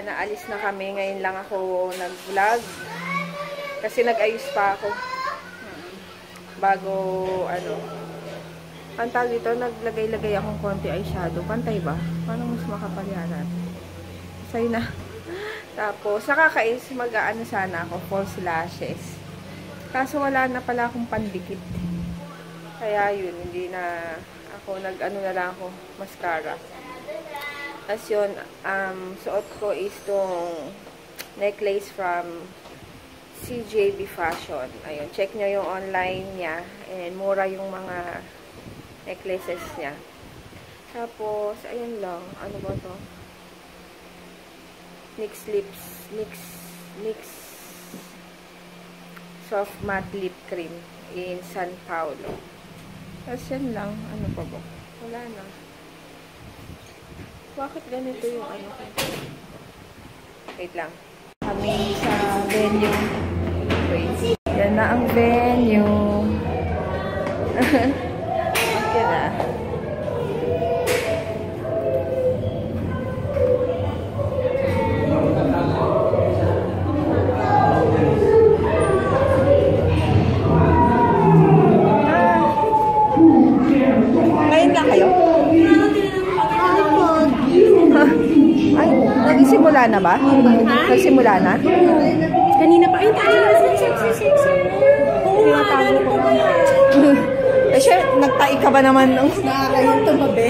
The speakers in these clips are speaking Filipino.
Ayan, naalis na kami. Ngayon lang ako nag-vlog. Kasi nag-ayos pa ako. Bago, ano. Ang tawag dito, naglagay-lagay akong konti eyeshadow. Pantay ba? Paano mas makapalyanan? Say na. Tapos, nakakais, mag-aano sana ako, false lashes. Kaso wala na pala akong pandikit. Kaya yun, hindi na ako, nag-ano na lang ako, mascara. Tapos yun, suot ko is tong necklace from CJB Fashion. Ayun, check nyo yung online niya. And mura yung mga necklaces niya. Tapos, ayun lang. Ano ba to? NYX Lips. NYX Soft Matte Lip Cream in San Paulo. Tapos yan lang. Ano pa ba? Wala na. Bakit ganito yung ano ko? Wait lang. Kami sa venue. Wait. Yan na ang venue. Okay na. Ngayon lang kayo? Ay, nagsimula na ba? Nagsimula na? Kanina pa. Ay, tayo. Oo, maalala ko ba yan? Eh, siya, nagtai ka ba naman? Nakakayong tumabi.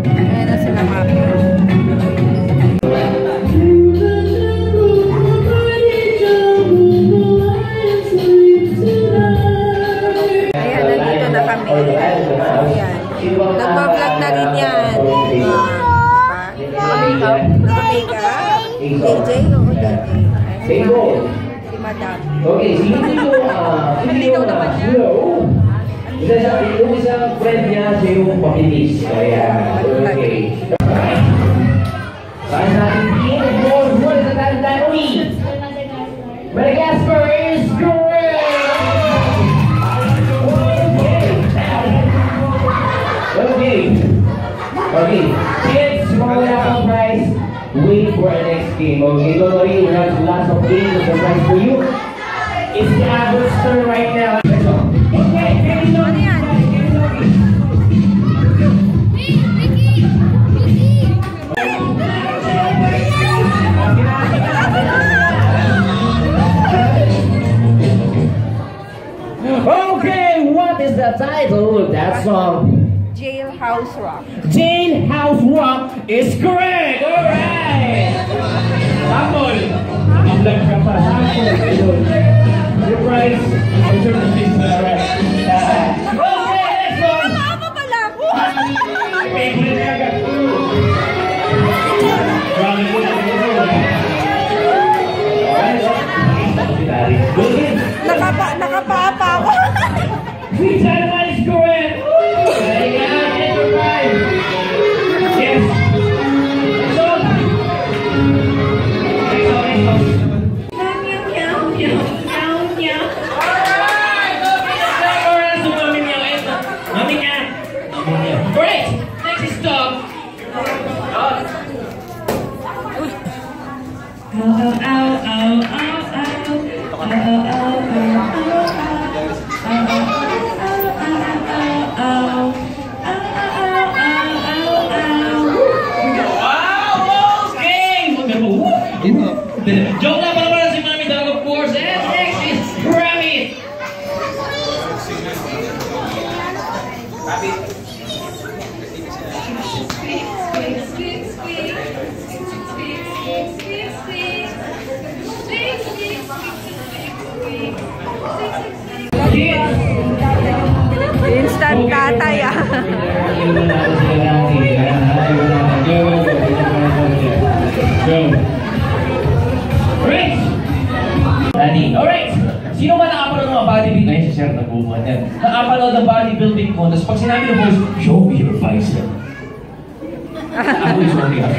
Ayan na sila mami. Ayan, nandito na kami. Ayan. Nagpa-vlog na rin yan. Naka-makeup. Naka-makeup. JJ, oo, JJ. Si Madam. Okay, Matinaw naman niya. Yung isang friend niya, siya yung pakinis. Kaya, okay. Saan natin yun? More sa Tantanoy. Madagascar is correct! Okay. Okay. Kids, wala kang prize. Wait for our next game. Okay, don't worry, we have lots of games. The prize for you. It's the adult's turn right now. Okay, ready to Okay, what is the title of that song? Jailhouse Rock. Jailhouse Rock is correct! Alright! Sample! Ang vlog ka pa. Sample! Your prize. Alright. Okay, next one! Ano pala ako? Favorite na agad. Nakapapa ako. Which animal is correct? Get your prize. Yes. Great! Next is dog. Joke lang para si Mami Dog, of course. And next is Rabbit. Instant tatay ah. Great! Alright! Sino ba nakapanood ng mga bodybuilding? Ay, si Sir, nag-uwan yan. Nakapanood ng bodybuilding contest. Pag sinabi ng boss, show me your bicep. Ako yung sorry ako.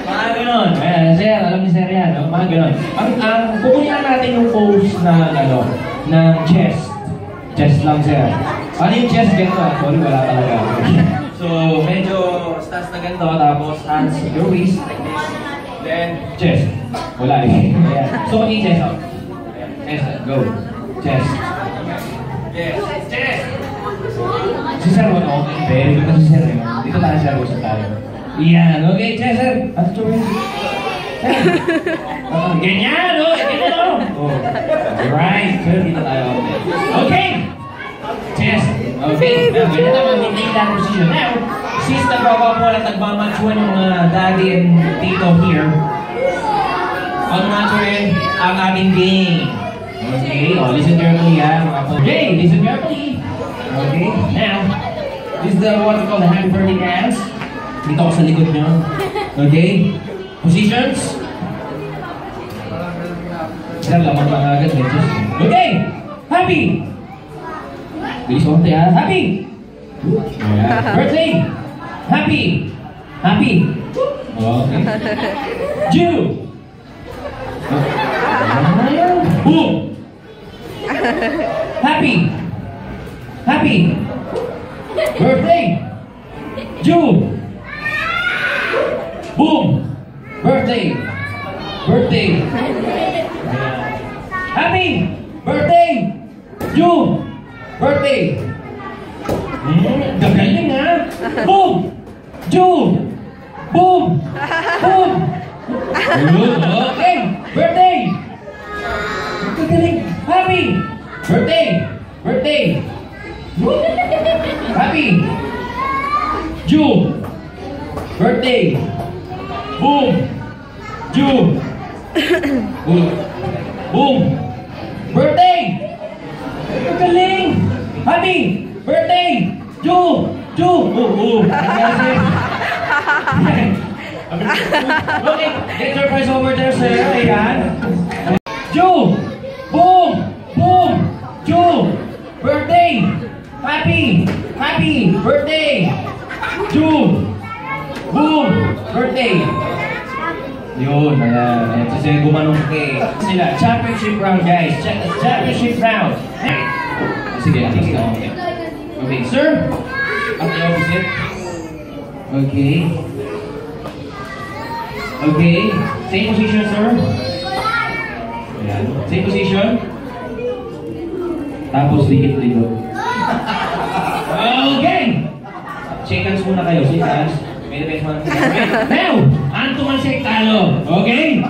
Mga ganon. Ayan, Sir, alam ni Sir yan. No? Mga ganon. Kukunin lang natin yung pose na, ng chest. Chest lang, Sir. Ano yung chest? Ganito. Sorry, wala talaga. So, medyo stance na ganito, tapos hands your waist, like this. Then, chest. Wala eh. Ayan. So, chest out. Ayan. Chest, go. Chest. Yes. Chest. Si Sir, ano? Very good na si Sir. Dito tayo, Sir. Usap tayo. Yan. Okay, chest, Sir. Ano ito rin? Ganyan, no? Ganyan, no? Oh. Right. Sir, dito tayo. Okay. Chest. Okay. Now, ganyan naman maintain that position. Now, since nagbawa po at nagmamatchuan yung daddy and tito here, pag-matchuin ang ating game. Okay? Oh, listen carefully, ha? Okay, listen carefully. Okay? Now, this is what we call the happy birthday dance. Dito ako sa likod nyo. Okay? Positions. Sir, lamang lang agad. Okay! Happy! Bilis konti, ha? Happy! Yeah. Birthday! Happy! Happy! Okay. Jew! Boom! Happy! Happy! Birthday! Jew! Boom! Birthday! Birthday! Happy! Birthday! Jew! Birthday! Gagaling, ha? Boom! Jew! Boom! Boom! Okay! Birthday! Gagaling! Happy! Birthday! Birthday! Happy! Jew! Birthday! Boom! Jew! Boom! Boom! Birthday! Gagaling! Happy! Birthday! Jew! Jew! Okay, get your prize over there, sir. Ayan. Jew! Boom! Boom! Jew! Birthday! Happy! Happy! Birthday! Jew! Boom! Birthday! Yun, ayan. Kasi gumanong sila. Championship round, guys. Championship round. Sige, sige. Okay, sir. At the opposite. Okay. Okay. Same position, sir. Ayan. Same position. Tapos dikit-likod. Okay. Shake hands muna kayo. Shake hands. May the best one. Now, Anto man siya talo. Okay?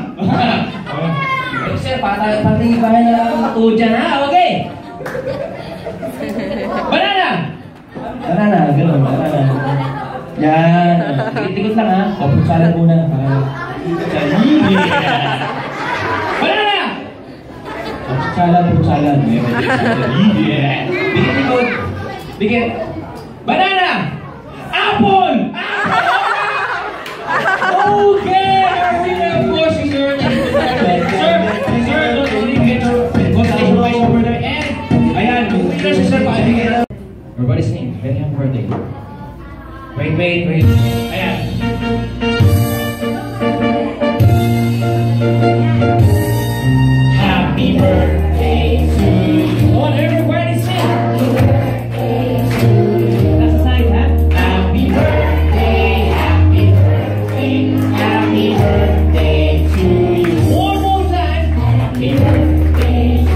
Sir, pati bahay na lang matuod dyan, ha? Okay? Banana! Banana, gano'n. Banana. Yan. Tikot lang, ha? O, putsalan muna. Banana! Putsalan. Yeah. Bigit-tikot. Bigit. Banana! Apple! Okay! Of course, sir. Sir, don't only get your constellation prize over there. And, ayan, winner si sir, pakibigay na. Everybody's name, very happy birthday. Wait. Ayan. Happy birthday to you. On everybody sing. Happy birthday to you. That's a sign, ha? Happy birthday, happy birthday, happy birthday to you. One more time. Happy birthday.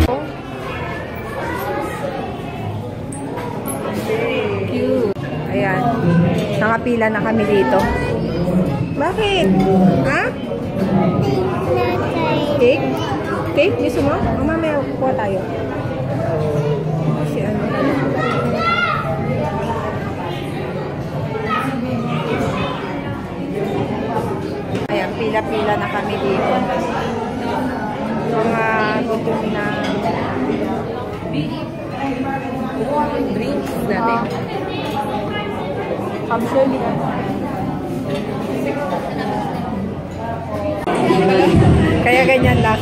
Cute. Ayan. Nakapila na kami dito. Bakit? Ha? Cake? Cake? Gusto mo? O mamaya kuha tayo. Kasi ano. Ayan, pila-pila na kami dito. Mga gutom na drinks natin. Capsule. Kaya ganyan lang.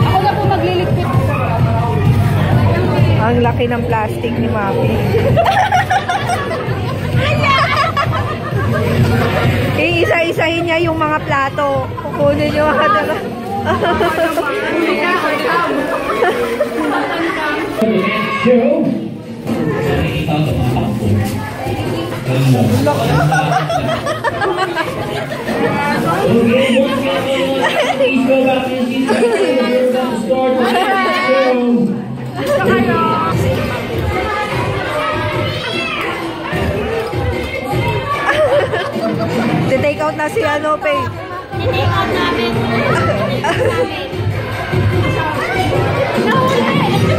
Ako na po magliligpit. Ang laki ng plastic ni Mami. Isa Isa-isahin niya yung mga plato. Kukunin yung mga dala. Take out na si ano, Pay. I-take out namin.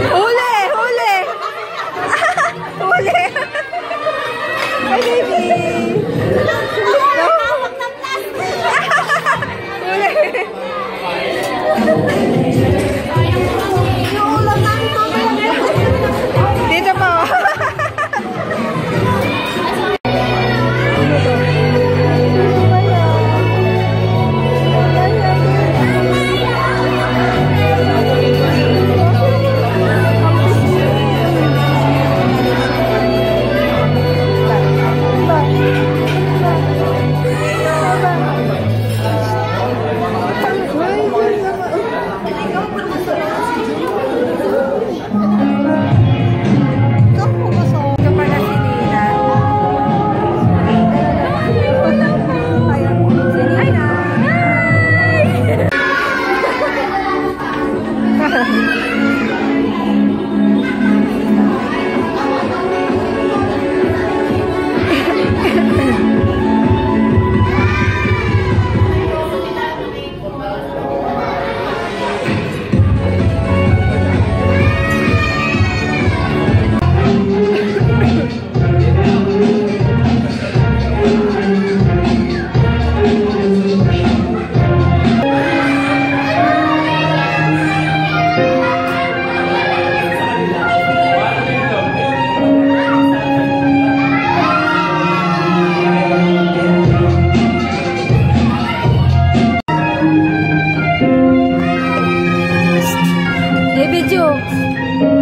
Huli! Huli! Huli! Ay, baby! Hawak ng plastic. Huli! Yung ulam namin mamaya. Dito po!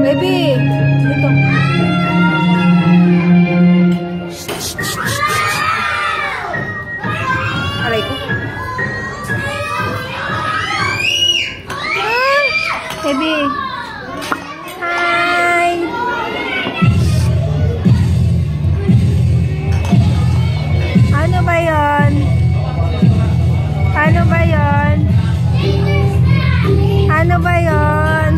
Baby, dito. Aray ko. Baby. Hi. Ano ba yon? Ano ba yon? Ano ba yon?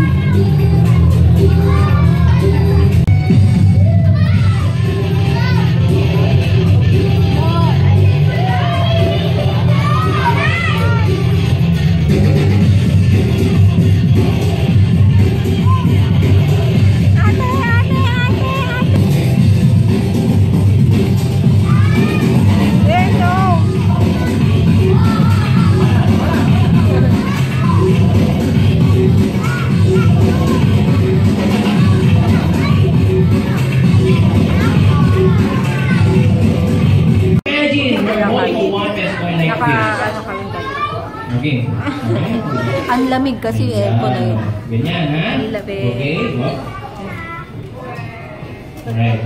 Okay. Ang lamig kasi aircon na yun. Ganyan, ha? Ang lamig. Okay. Alright.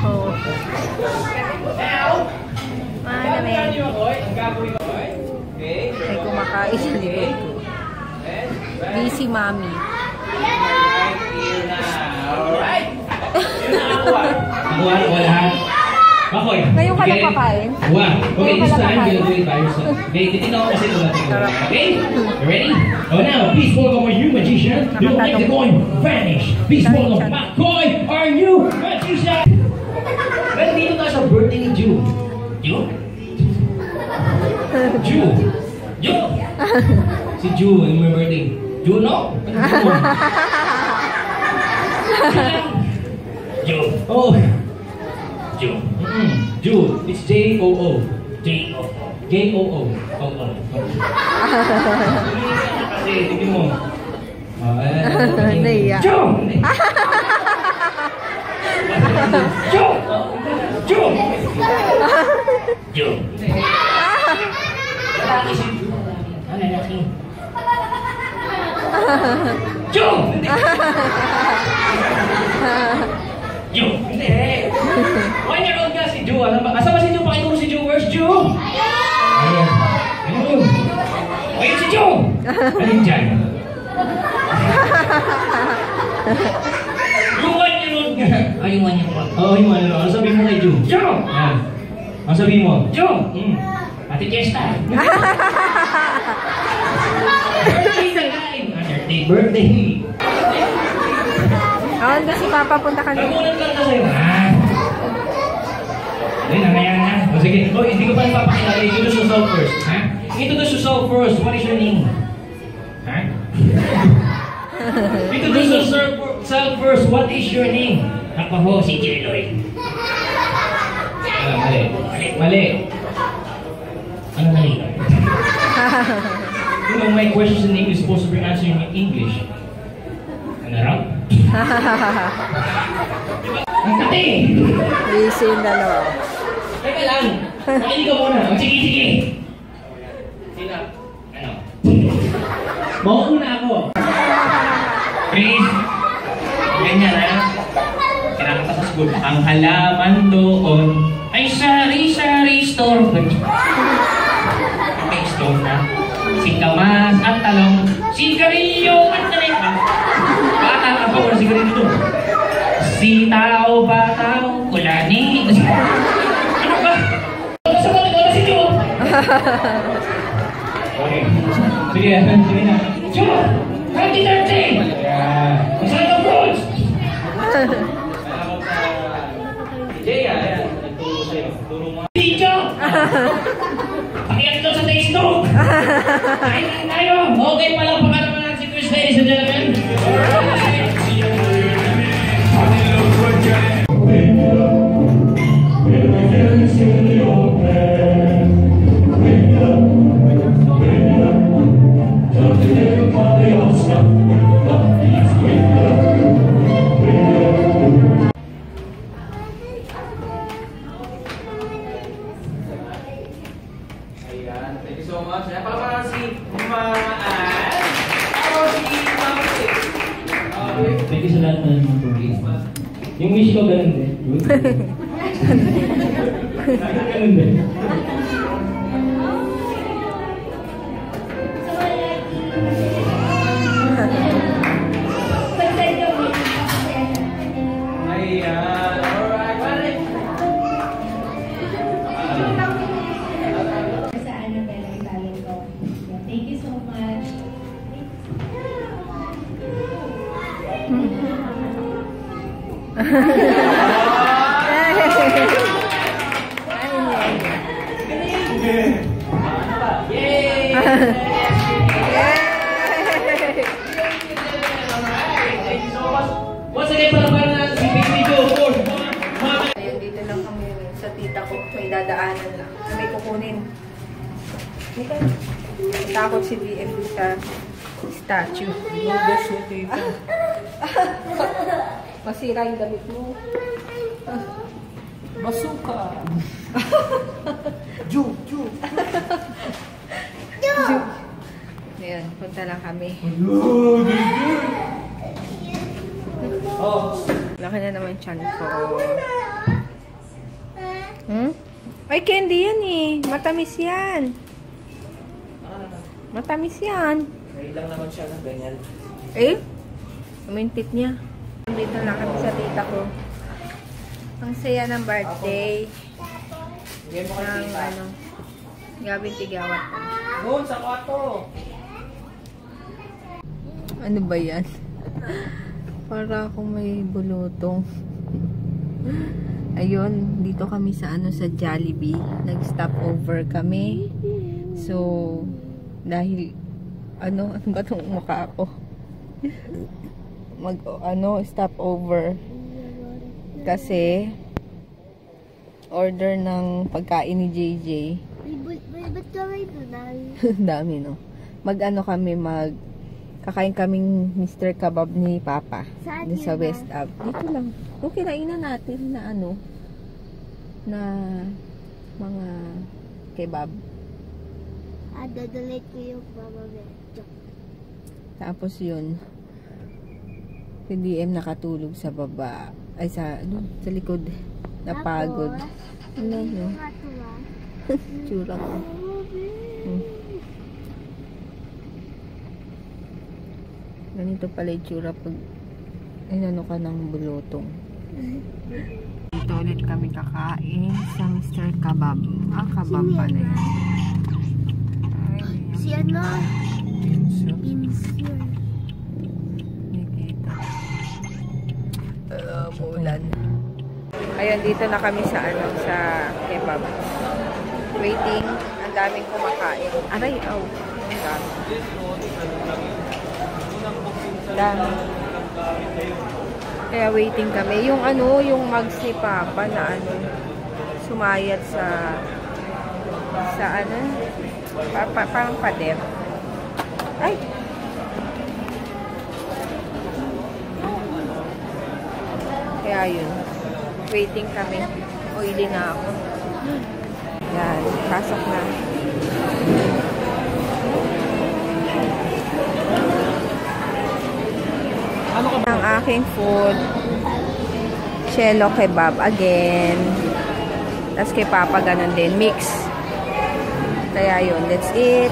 Oh. Malamig. May kumakain sa likod ko. Busy mommy. Alright. Wala. Makoy. Ngayon ka lang kakain? Wow. Okay, Ngayon this ka lang time kakain? we'll do it by yourself. Okay, titignan ko kasi ito natin. Okay? You ready? Oh, now, please welcome our new magician. You'll make the coin vanish. Please welcome McCoy, our new magician. Well, dito tayo sa birthday ni Ju. Ju? Ju? Ju? Si Ju, yung may birthday. Ju, no? Ju. Oh. Ju. Ju. It's J-O-O. J-O-O. J-O-O. O-O. Kasi, tignan mo. Naiya. Ju! Ju! Ju! Ju! Lalaki si Ju. Ano lalaki? Ju! Ju! Hindi. 1 year old nga si Ju. Asa ba si Ju? Pakituro si Ju first. first, Ju? Ayun. Ayun. Ayun si Ju! Ayun dyan. Yung one-year-old nga. Ay, yung one-year-old. Oo, yung one-year-old. Ano sabihin mo kay Ju? Ju! Yan. Ano sabihin mo? Ju! Ate Chesta. Happy birthday! Ah, doon si Papa, punta ka na. Nagulat lang na sa'yo. Ayun, nangyayari na. O sige. O, hindi ko pa napapakilala. Introduce yourself first. Ha? Introduce yourself first. What is your name? Ha? Introduce yourself first. What is your name? Ako ho, si Jeloy. Mali. Mali. Ano mali? You know, my questions in English is supposed to be answering in English. Ano raw? Ang kati! Busy yung dalawa. Teka lang! Makinig ka muna. Sige, sige! Sino? Ano? Mauuna ako. Please! Ganyan ha? Kailangan ka sa school. Ang halaman doon ay sari-sari store. May store na. Singkamas at talong. Sigarilyo at talong. Bata ka pa wala sigarilyo doon. Sitaw, bataw, kulani. Ano ba? Sa balik ko na si Joe. Okay. Sige, sige na. Joe! Happy birthday! Masaya ng fruits! Jay, ayan. Nagturo sa'yo. Turo mo. Video! Pakiyak daw sa taste dog! Kain lang tayo! Okay, palakpakan naman natin si Chris, ladies and gentlemen. Thank you so much. Ayan, palakpakan si Maan. Ako si Mama Six. Thank you sa lahat ng birthday. Yung wish ko ganun din. Ganun din. Ayan. Alright. Sa Annabelle ang talent ko. Thank you so much. Once again, palakpakan natin si Baby Joe, of course. Ayun, dito lang kami sa tita ko. May dadaanan lang. May kukunin. Takot si BM sa statue. Lugas mo dito. Masira yung damit mo. Basuka. Ju. Ayan, punta lang kami. Laki na naman tiyan ko. Ay, candy yan eh. Matamis yan. Matamis yan. May lang naman siya ng ganyan. Eh? Umintit niya. Dito lang kami sa tita ko. Ang saya ng birthday. Bigyan mo kay Ng tita. ano, Gabing Tigawat. Doon, sa kwarto. Ano ba yan? Para akong may bulutong. Ayun, dito kami sa ano, sa Jollibee. Nag-stop over kami. So, dahil ano ba itong mukha ko? Stop over. Kasi order ng pagkain ni JJ. Ba't kami tunay? Dami, no? Kakain kaming Mr. Kebab ni Papa. Saan Dun sa yun, West Ave. Dito lang. Yung kinainan natin na ano, na mga kebab. Dadalate ko yung Mama Beto. Tapos yun, si DM nakatulog sa baba. Ay, sa likod. Napagod. Ano, no? Tsura ko. Ganito pala yung tsura pag inano ka ng bulutong. Dito ulit kami kakain sa Mr. Kebab. Kebab pala yan. Si ano? Pinso. Pinso. Nakikita. Umulan. Ayun, dito na kami sa sa kebab. Waiting. Ang daming kumakain. Aray, aw. Ang dami. Dami. Kaya waiting kami. Yung yung mugs ni Papa na sumayat sa parang pader. Ay! Kaya yun. Waiting kami. Oily na ako. Yan. Pasok na. Ang aking food. Cello kebab again. Tapos kay Papa ganun din. Mix. Kaya yun. That's it.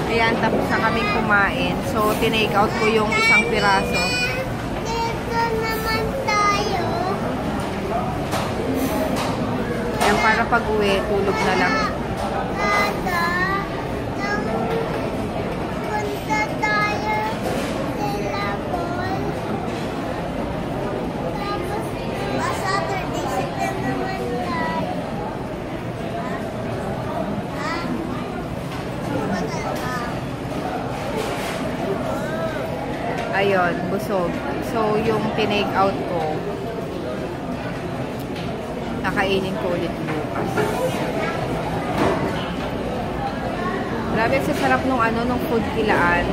Ayan. Tapos na kaming kumain. So, tinake out ko yung isang piraso. Dito naman tayo. Ayan. Para pag uwi, tulog na lang. Punta tayo sa Labon. Tapos, Saturday, sila naman tayo. Ayun, busog. So, yung tinake out ko, nakainin ko ulit bukas. Grabe, sa sarap nung nung food kilaan.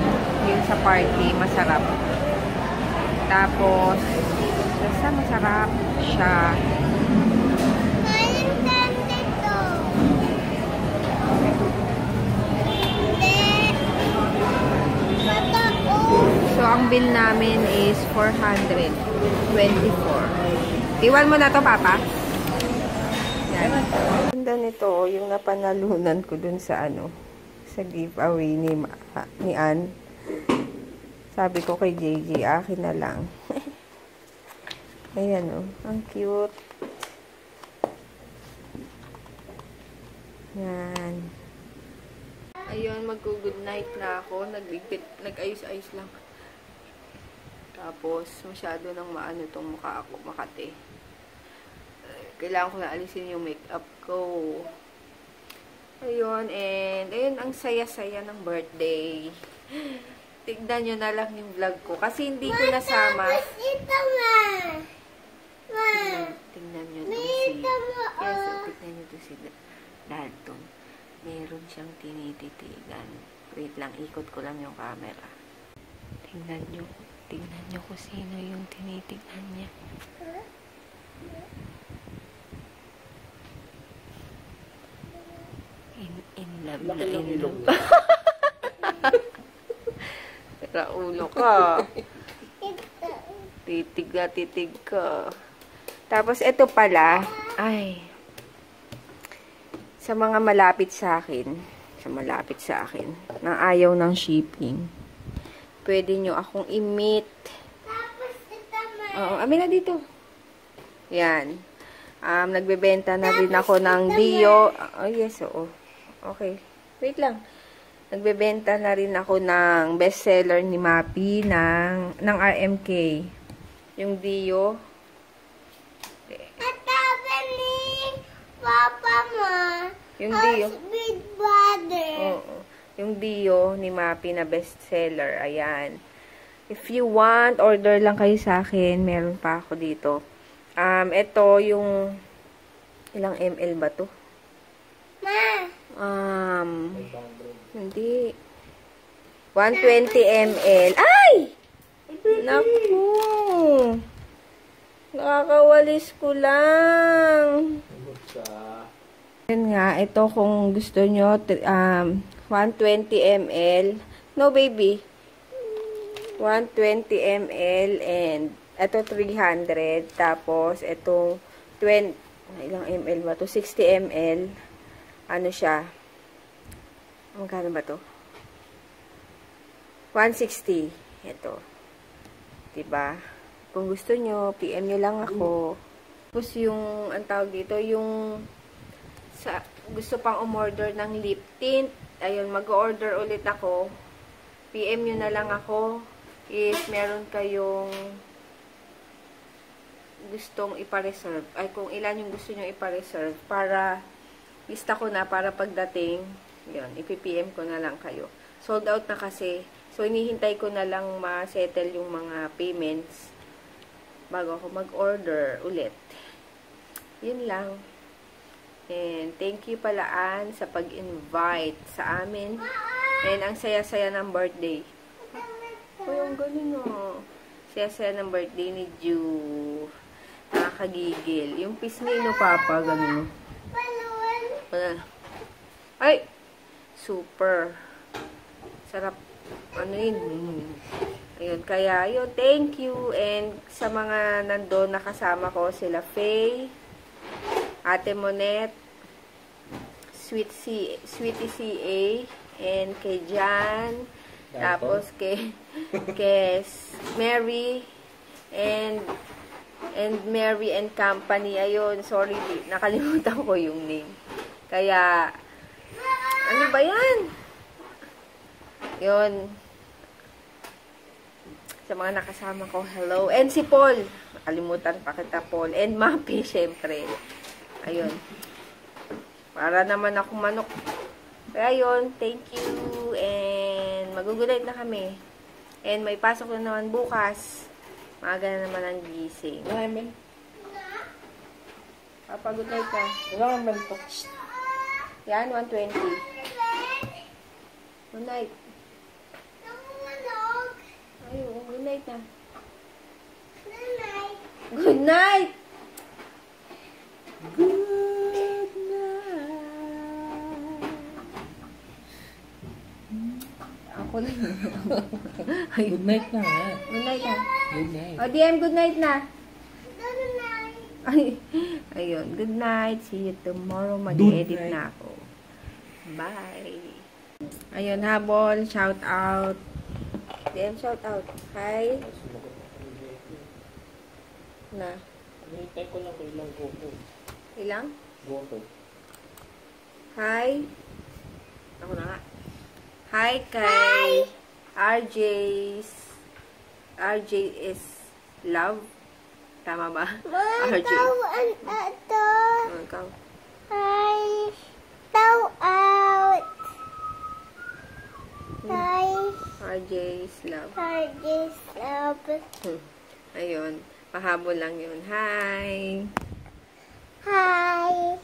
Yung sa party, masarap. Tapos, basta masarap siya. Kain tayo dito. So, ang bill namin is 424. Iwan mo na to, Papa. Yan. Ganda nito, yung napanalunan ko dun sa sa giveaway ni Ann. Sabi ko kay JJ, akin na lang. Ayan ang cute. Yan. Ayun, mag-good night na ako. Nag-ayos-ayos lang. Tapos, masyado nang maano tong mukha ako, makate. Kailangan ko na alisin yung makeup ko. Ayun, and ayun, ang saya-saya ng birthday. Tignan nyo na lang yung vlog ko. Kasi hindi ko nasama. Ito nga. Tignan nyo to si... Yes, tignan nyo to si Dalton. Meron siyang tinititigan. Wait lang, ikot ko lang yung camera. Tignan nyo kung sino yung tinitignan niya. In love na in love. Raulo ka. Titig na titig ka. Tapos ito pala, sa mga malapit sa akin, na ayaw ng shipping, pwede nyo akong i-meet. Tapos ito man. Oo, amin na dito. Yan. Nagbebenta na rin ako ng Dio. Oh, yes, oo. Okay. Wait lang. Nagbebenta na rin ako ng bestseller ni Mapi ng RMK. Yung Dio. At sabi ni Papa mo. Yung Dio. Big brother. Oo. Yung Dio ni Mapi na bestseller. Ayan. If you want, order lang kayo sa akin. Meron pa ako dito. Ito yung ilang ml ba to? Ma. Hindi. 120 ml. Ay! Naku! Nakakawalis ko lang. Yan nga, ito kung gusto nyo, 120 ml. No, baby. 120 ml and ito 300. Tapos, itong Ilang ml ba to? 60 ml. Ano siya? Magkano ba to? 160. Ito. Diba? Kung gusto nyo, PM nyo lang ako. Tapos yung, ang tawag dito, yung sa, gusto pang umorder ng lip tint. Ayun, mag-order ulit ako. PM nyo na lang ako if meron kayong gustong ipa-reserve. Ay, kung ilan yung gusto nyo ipa-reserve para lista ko na para pagdating, yun, ipi-PM ko na lang kayo. Sold out na kasi. So, inihintay ko na lang ma-settle yung mga payments bago ako mag-order ulit. Yun lang. And thank you palaan sa pag-invite sa amin. And ang saya-saya ng birthday. Uy, ang galing o. Saya-saya ng birthday ni Ju. Nakakagigil. Yung pisnino, Papa, ganun. Ay! Super. Sarap. Ano yun? Ayun, kaya yun. Thank you. And sa mga nandun nakasama ko, sila Faye, Ate Monet, Sweetie CA, and kay Jan, tapos kay Mary, and Mary and Company. Ayun, sorry, nakalimutan ko yung name. Kaya, ano ba yan? Yun. Sa mga nakasama ko, hello. And si Paul. Nakalimutan pa kita, Paul. And Mapi, syempre. Ayun. Para naman ako manok. Kaya yun, thank you. And mag-good-night na kami. And may pasok na naman bukas. Maaga na naman ang gising. Maraming. Papa, good night ka. Ilang naman ito? Yan, 120. Good night. Ayun, good night na. Good night! Good night! Ako na. Good night na nga. Good night na. Good night. O, DM, good night na. Ay, ayun, good night. See you tomorrow. Mag-edit na ako. Bye. Ayun, habol. Shout out. DM, shout out. Hi. Na. Hinihintay ko lang kung ilang GoPro. Ilang? GoPro. Hi. Ako na nga. Hi kay RJ is love. Tama ba? RJ. Ikaw. Hi. Shout out. Hi. RJ is love. This love. Ayun. Pahabol lang yun. Hi. Hi.